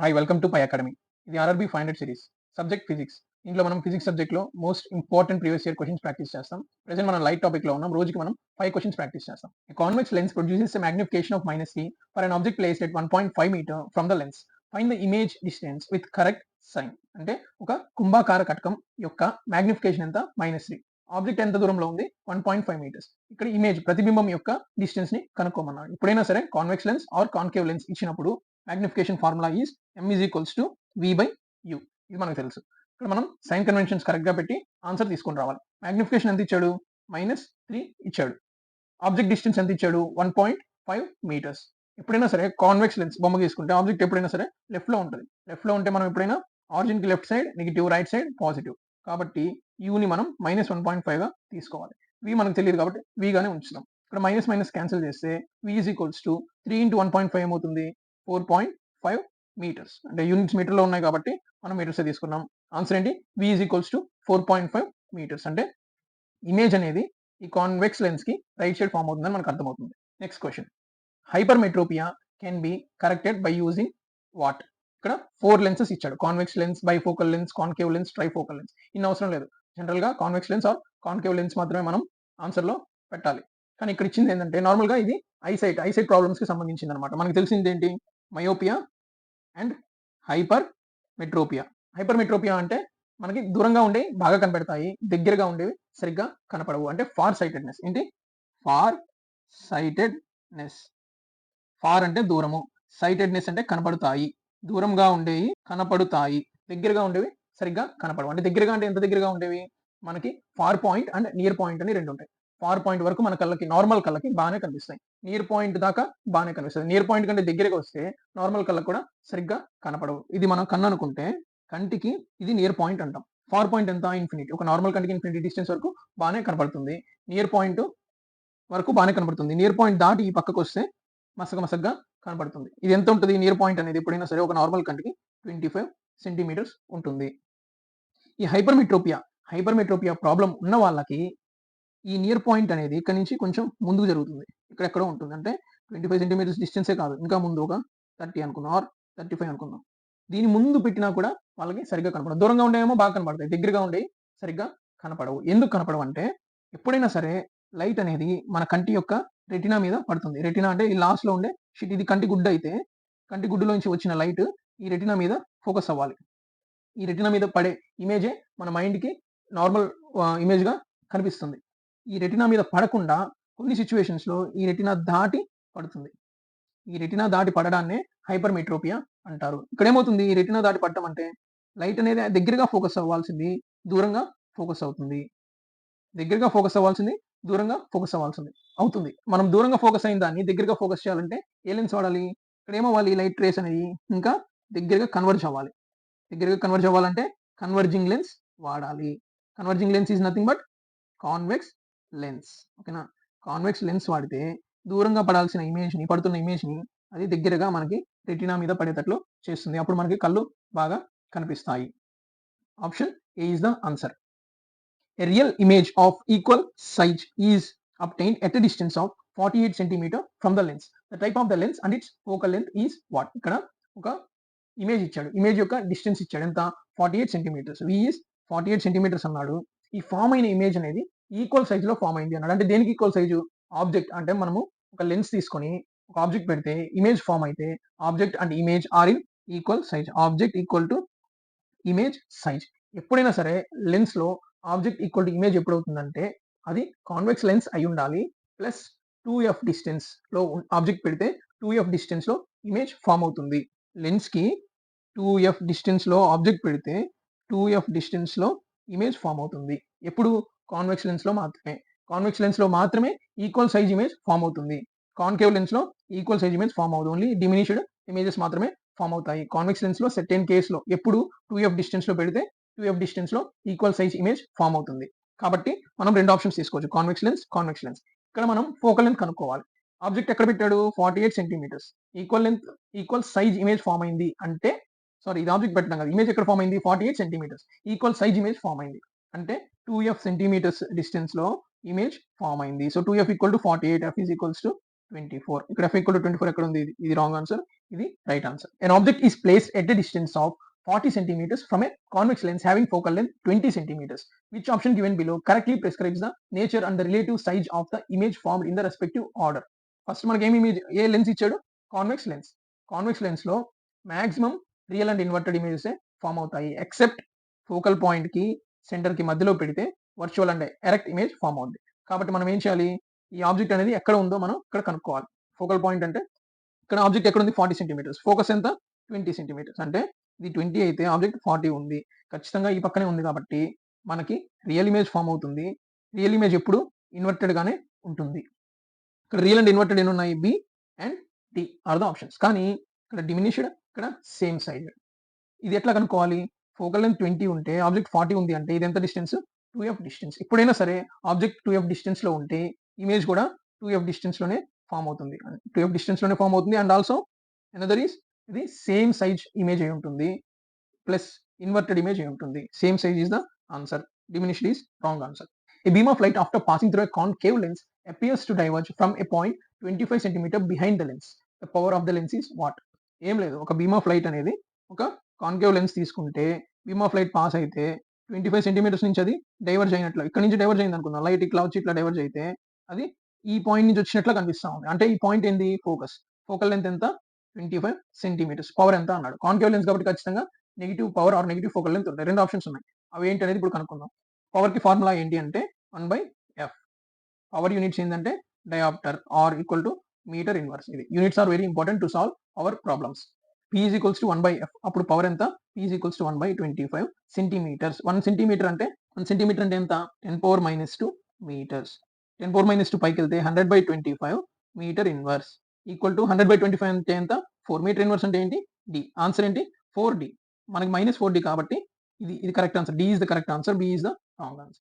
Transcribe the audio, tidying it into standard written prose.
Hi welcome to Pi academy. ఇది RRB 500 series. Subject physics. ఇందులో మనం ఫిజిక్స్ సబ్జెక్ట్‌లో most important previous year questions practice చేస్తాం. Present మనం లైట్ టాపిక్‌లో ఉన్నాం. రోజుకి మనం 5 క్వెషన్స్ ప్రాక్టీస్ చేస్తాం. A convex lens produces a magnification of -c for an object placed at 1.5 metre from the lens. Find the image distance with correct sign. అంటే ఒక కుంభాకార కటకం యొక్క మాగ్నిఫికేషన్ ఎంత -3. ఆబ్జెక్ట్ ఎంత దూరంలో ఉంది 1.5 మీటర్స్. ఇక్కడ ఇమేజ్ ప్రతిబింబం యొక్క డిస్టెన్స్ ని కనుక్కోమన్నాడు. ఎప్పుడైనా సరే convex lens or concave lens ఇచ్చినప్పుడు magnification formula is m is equals to v by u. ఇది మనకు తెలుసు. ఇక్కడ మనం సైన్ కన్వెన్షన్స్ కరెక్ట్ గా పెట్టి ఆన్సర్ తీసుకొని రావాలి. మాగ్నిఫికేషన్ ఎంత ఇచ్చాడు? -3 ఇచ్చాడు. ఆబ్జెక్ట్ డిస్టెన్స్ ఎంత ఇచ్చాడు? 1.5 మీటర్స్. ఎప్పుడైనా సరే కాన్వెక్స్ లెన్స్ బొమ్మ గీసుకుంటే ఆబ్జెక్ట్ ఎప్పుడైనా సరే లెఫ్ట్ లో ఉంటుంది. లెఫ్ట్ లో ఉంటే మనం ఎప్పుడైనా ఆరిజిన్ కి left side negative, right side positive. కాబట్టి u ని మనం -1.5 గా తీసుకోవాలి. v మనకు తెలియదు కాబట్టి v గానే ఉంచుదాం. ఇక్కడ మైనస్ మైనస్ క్యాన్సిల్ చేస్తే v is equals to 3 into 1.5 ఏమవుతుంది? 4.5 మీటర్స్. అంటే యూనిట్స్ మీటర్లో ఉన్నాయి కాబట్టి మనం మీటర్స్ తీసుకున్నాం. ఆన్సర్ ఏంటి? v is equals to 4.5 metres. అంటే ఇమేజ్ అనేది ఈ కాన్వెక్స్ లెన్స్ కి రైట్ సైడ్ ఫామ్ అవుతుందని మనకు అర్థమవుతుంది. Next question. Hypermetropia can be corrected by using what? ఇక్కడ 4 లెన్సెస్ ఇచ్చాడు. Convex lens, bifocal lens, concave lens, trifocal lens. ఇన్ని అవసరం లేదు. జనరల్ గా convex lens or concave lens మాత్రమే మనం ఆన్సర్ లో పెట్టాలి. కానీ ఇక్కడ ఇచ్చింది ఏంటంటే నార్మల్ గా ఇది ఐసైట్ ప్రాబ్లమ్స్ కి సంబంధించింది అనమాట. మనకు తెలిసింది ఏంటి? Myopia and hypermetropia. Hypermetropia అంటే మనకి దూరంగా ఉండే బాగా కనపడతాయి, దగ్గరగా ఉండేవి సరిగ్గా కనపడవు. అంటే ఫార్ సైటెడ్నెస్. ఏంటి? Far sightedness. ఫార్ అంటే దూరము, సైటెడ్నెస్ అంటే కనపడుతాయి. దూరంగా ఉండేవి కనపడుతాయి, దగ్గరగా ఉండేవి సరిగ్గా కనపడవు. అంటే దగ్గరగా అంటే ఎంత దగ్గరగా ఉండేవి? మనకి far point and near point అని రెండు ఉంటాయి. ఫార్ పాయింట్ వరకు మన కళ్ళకి, నార్మల్ కళ్ళకి బాగానే కనిపిస్తాయి. నియర్ పాయింట్ దాకా బాగానే కనిపిస్తుంది. నియర్ పాయింట్ కంటే దగ్గరగా వస్తే నార్మల్ కళ్ళకు కూడా సరిగ్గా కనపడవు. ఇది మనం కన్ను అనుకుంటే కంటికి ఇది నియర్ పాయింట్ అంటాం. ఫార్ పాయింట్ ఎంత? ఇన్ఫినిటీ. ఒక నార్మల్ కంటికి ఇన్ఫినిటీ డిస్టెన్స్ వరకు బాగానే కనపడుతుంది. నియర్ పాయింట్ వరకు బాగానే కనపడుతుంది. నియర్ పాయింట్ దాటి ఈ పక్కకు వస్తే మసకగా కనపడుతుంది. ఇది ఎంత ఉంటుంది? నియర్ పాయింట్ అనేది ఎప్పుడైనా సరే ఒక నార్మల్ కంటికి 25 సెంటీమీటర్స్ ఉంటుంది. ఈ హైపర్మెట్రోపియా ప్రాబ్లం ఉన్న వాళ్ళకి ఈ నియర్ పాయింట్ అనేది ఇక్కడ నుంచి కొంచెం ముందుకు జరుగుతుంది. ఇక్కడెక్కడో ఉంటుంది. అంటే 25 సెంటీమీటర్స్ డిస్టెన్సే కాదు, ఇంకా ముందు ఒక 30 అనుకుందాం ఆర్ 35 అనుకుందాం. దీని ముందు పెట్టినా కూడా వాళ్ళకి సరిగ్గా కనపడవు. దూరంగా ఉండేవేమో బాగా కనపడతాయి, దగ్గరగా ఉండేవి సరిగ్గా కనపడవు. ఎందుకు కనపడవు అంటే ఎప్పుడైనా సరే లైట్ అనేది మన కంటి యొక్క రెటినా మీద పడుతుంది. రెటినా అంటే ఈ లాస్ట్ లో ఉండే షీట్. ఇది కంటి గుడ్డ అయితే కంటి గుడ్డులోంచి వచ్చిన లైట్ ఈ రెటినా మీద ఫోకస్ అవ్వాలి. ఈ రెటినా మీద పడే ఇమేజే మన మైండ్కి నార్మల్ ఇమేజ్ గా కనిపిస్తుంది. ఈ రెటినా మీద పడకుండా కొన్ని సిచ్యువేషన్స్ లో ఈ రెటినా దాటి పడుతుంది. ఈ రెటినా దాటి పడడాన్నే హైపర్మెట్రోపియా అంటారు. ఇక్కడ ఏమవుతుంది? ఈ రెటినా దాటి పడటం అంటే లైట్ అనేది దగ్గరగా ఫోకస్ అవ్వాల్సింది దూరంగా ఫోకస్ అవుతుంది. దగ్గరగా ఫోకస్ అవ్వాల్సింది దూరంగా ఫోకస్ అవుతుంది. మనం దూరంగా ఫోకస్ అయిన దాన్ని దగ్గరగా ఫోకస్ చేయాలంటే ఏ లెన్స్ వాడాలి? ఇక్కడ ఏమవ్వాలి? లైట్ రేస్ అనేది ఇంకా దగ్గరగా కన్వర్జ్ అవ్వాలి. దగ్గరగా కన్వర్జ్ అవ్వాలంటే కన్వర్జింగ్ లెన్స్ వాడాలి. Converging lens is nothing but convex lens. ఓకేనా? కాన్వెక్స్ లెన్స్ వాడితే దూరంగా పడాల్సిన ఇమేజ్ని, పడుతున్న ఇమేజ్ని అది దగ్గరగా మనకి రెటినా మీద పడేటట్లు చేస్తుంది. అప్పుడు మనకి కళ్ళు బాగా కనిపిస్తాయి. Option A is the answer. A real image of equal size is obtained at a distance of 48 centimeter from the lens. The type of the lens and its focal length is what? ఇక్కడ ఒక image ఇచ్చాడు. Image యొక్క distance ఇచ్చాడు. ఎంత? 48 centimetres. v is 48 centimetres అన్నాడు. ఈ form అయిన image అనేది ఈక్వల్ సైజ్ లో ఫామ్ అయింది అన్నాడు. అంటే దేనికి ఈక్వల్ సైజు? ఆబ్జెక్ట్. అంటే మనము ఒక లెన్స్ తీసుకొని ఒక ఆబ్జెక్ట్ పెడితే ఇమేజ్ ఫామ్ అయితే object and image are in equal size. Object equal to image size. ఎప్పుడైనా సరే లెన్స్ లో ఆబ్జెక్ట్ ఈక్వల్ టు ఇమేజ్ ఎప్పుడవుతుందంటే అది కాన్వెక్స్ లెన్స్ అయి ఉండాలి. ప్లస్ 2f డిస్టెన్స్ లో ఆబ్జెక్ట్ పెడితే 2f డిస్టెన్స్ లో ఇమేజ్ ఫామ్ అవుతుంది. లెన్స్ కి 2f డిస్టెన్స్ లో ఆబ్జెక్ట్ పెడితే 2f డిస్టెన్స్ లో ఇమేజ్ ఫామ్ అవుతుంది. ఎప్పుడు? కాన్వెక్స్ లెన్స్ లో మాత్రమే. కాన్వెక్స్ లెన్స్ లో మాత్రమే ఈక్వల్ సైజ్ ఇమేజ్ ఫామ్ అవుతుంది. కాన్కేవ్ లెన్స్ లో ఈక్వల్ సైజ్ ఇమేజ్ ఫామ్ అవుతుంది. ఓన్లీ డిమినిష్డ్ ఇమేజెస్ మాత్రమే ఫామ్ అవుతాయి. కాన్వెక్స్ లెన్స్ లో సెర్టెన్ కేస్ లో ఎప్పుడు 2f డిస్టెన్స్ లో పెడితే 2f డిస్టెన్స్ లో ఈక్వల్ సైజ్ ఇమేజ్ ఫామ్ అవుతుంది. కాబట్టి మనం రెండు ఆప్షన్స్ తీసుకోవచ్చు, కాన్వెక్స్ లెన్స్. ఇక్కడ మనం ఫోకల్ లెంత్ కనుక్కోవాలి. ఆబ్జెక్ట్ ఎక్కడ పెట్టాడు? 48 centimetres. Equal size image form అయింది అంటే, సారీ ఇది ఆబ్జెక్ట్ పెట్టడం కదా, ఇమేజ్ ఎక్కడ ఫామ్ అయింది? 48 centimetres. Equal size image form అయింది అంటే 2f సెంటీమీటర్స్ డిస్టెన్స్ లో ఇమేజ్ ఫామ్ అయింది. So 2f equal to 48, f is equals to 24. ఇక్కడ f equal to 24 ఎక్కడ ఉంది? ఇది రాంగ్ ఆన్సర్, ఇది right answer. An object is placed at a distance of 40 centimeters from a convex lens having focal length 20 centimeters. Which option given below correctly prescribes the nature and the relative size of the image formed in the respective order? First మనకి ఏ lens ఇచ్చాడు? Convex lens. Convex lens లో maximum real and inverted images form అవుతాయి, except focal point కి centre కి మధ్యలో పెడితే virtual and erect image form అవుతుంది. కాబట్టి మనం ఏం చేయాలి? ఈ ఆబ్జెక్ట్ అనేది ఎక్కడ ఉందో మనం ఇక్కడ కనుక్కోవాలి. ఫోకల్ పాయింట్ అంటే ఇక్కడ ఆబ్జెక్ట్ ఎక్కడ ఉంది? 40 సెంటీమీటర్స్. ఫోకస్ ఎంత? 20 సెంటీమీటర్స్. అంటే ఇది 20 అయితే ఆబ్జెక్ట్ 40 ఉంది. ఖచ్చితంగా ఈ పక్కనే ఉంది కాబట్టి మనకి రియల్ ఇమేజ్ ఫామ్ అవుతుంది. రియల్ ఇమేజ్ ఎప్పుడు ఇన్వర్టెడ్ గానే ఉంటుంది. ఇక్కడ రియల్ అండ్ ఇన్వర్టెడ్ ఎన్ని ఉన్నాయి? B and D are the options. కానీ ఇక్కడ డిమినిష్డ్, ఇక్కడ సేమ్ సైజ్. ఇది ఎట్లా కనుక్కోవాలి? ఫోకల్ లెంత్ 20 ఉంటే ఆబ్జెక్ట్ 40 ఉంది అంటే ఇది ఎంత డిస్టెన్స్? 2f distance. ఎప్పుడైనా సరే ఆబ్జెక్ట్ 2f డిస్టెన్స్ లో ఉంటే ఇమేజ్ కూడా 2f డిస్టెన్స్ లోనే ఫామ్ అవుతుంది. 2f డిస్టెన్స్ లోనే ఫామ్ అవుతుంది. అండ్ ఆల్సో అనదర్ ఈస్ ఇది సేమ్ సైజ్ ఇమేజ్ అయి ఉంటుంది, ప్లస్ ఇన్వర్టెడ్ ఇమేజ్ అయి ఉంటుంది. Same size is the answer. Diminished is wrong answer. A beam of light after passing through a concave lens appears to diverge from a point 25 cm behind the lens. The power of the lens is what? ఏం లేదు, ఒక beam of light అనేది ఒక concave lens తీసుకుంటే beam of light pass అయితే 25 centimetres నుంచి అది diverge అయినట్లు, ఇక్కడ నుంచి డైవర్జ్ అయింది అనుకుందాం, లైట్ ఇట్లా వచ్చి ఇట్లా డైవర్జ్ అయితే అది ఈ పాయింట్ నుంచి వచ్చినట్లు కనిపిస్తా ఉంది. అంటే ఈ పాయింట్ ఏంది? ఫోకస్. ఫోకల్ లెంత్ ఎంత? 25 సెంటీమీటర్స్. పవర్ ఎంత అన్నాడు? కాన్కేవ్ లెన్స్ కాబట్టి ఖచ్చితంగా negative power or negative focal length ఉంటాయి. రెండు ఆప్షన్స్ ఉన్నాయి. అవి ఏంటి అనేది ఇప్పుడు కనుక్కుందాం. పవర్ కి ఫార్ములా ఏంటి అంటే 1/f. పవర్ యూనిట్స్ ఏంటంటే dioptre or equal to metre inverse. ఇది units are very important to solve our problems. P is equals to 1/f. అప్పుడు పవర్ ఎంత? P is equals to 1/25 centimetres. 1 centimetre అంటే ఎంత? 10⁻² metres. 10⁻² పైకి వెళ్తే 100/25 మీటర్ ఇన్వర్స్ ఈక్వల్ టు 100/25 అంటే ఎంత? 4. Metre inverse అంటే ఏంటి? డి. ఆన్సర్ ఏంటి? 4D. మనకి -4D కాబట్టి ఇది correct answer. D is the correct answer, B is the wrong answer.